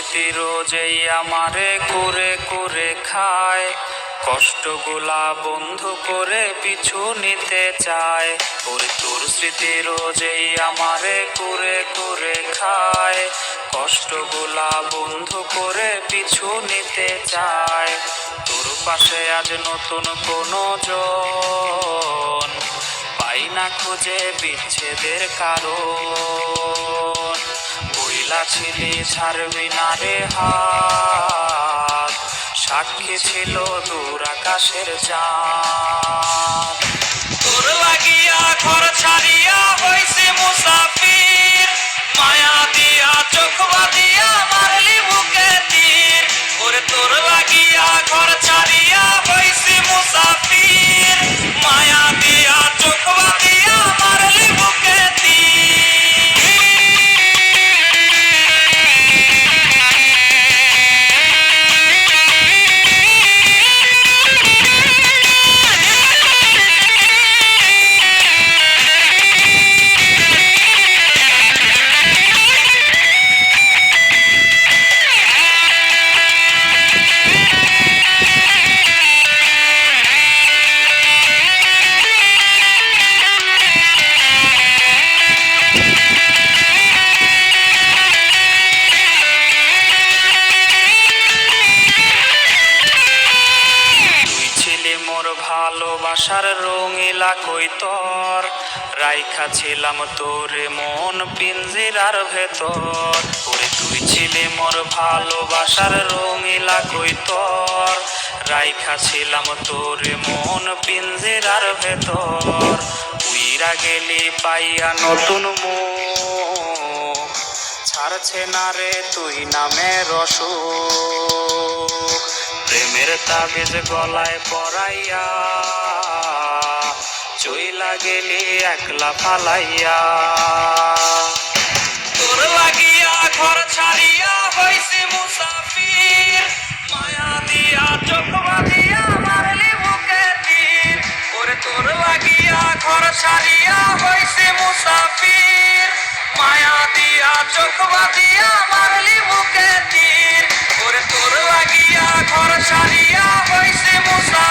স্মৃতি রোজেই আমারে করে করে খায়, কষ্টগুলা বন্ধু করে পিছু নিতে চায়। ওরে তোর স্মৃতি রোজেই আমারে করে করে খায়, কষ্টগুলা বন্ধু করে পিছু নিতে চায়। তোর পাশে আজ নতুন কোনো জন পাই না খুঁজে বিচ্ছেদের কারণ। বইলা ছিলি ছাড়বি না রে হাত, সাক্ষী ছিল দূর আকাশের চাঁদ। তোর লাগিয়া ঘর ছাড়িয়া হইছে মুসাফির, মায়া দিয়া চোখ বাঁধিয়া মারলি বুকে তীর। ওরে তোর লাগিয়া ঘর ছাড়িয়া হইছে মুসাফির, মায়া দিয়া চোখ বাঁধিয়া মারলি বুকে তীর। ভালোবাসার রঙিলা কই তোর, রাইখা ছিলাম তোরে মন পিঞ্জিরার ভেতর। ওরে তুই ছিলি মোর ভালোবাসার রঙিলা কই তোর, রাইখা ছিলাম তোরে মন পিঞ্জিরার ভেতর। উইরা গেলি পাইয়া নতুন মুখ, ছাড়ছে না রে তুই নামের অসুখ। প্রেমের তাবিজ গলায় পরাইয়া চইলা গেলি একলা ফালাইয়া। তোর লাগিয়া ঘর ছাড়িয়া হইছি মুসাফির, মায়া দিয়া চোখ বাঁধিয়া মারলি বুকে তীর। ওরে তোর লাগিয়া ঘর ছাড়িয়া হইছি মুসাফির, মায়া দিয়া চোখ বাঁধিয়া মারলি বুকে তীর। ওরে তোর লাগিয়া ঘর ছাড়িয়া হইছি মুসাফির।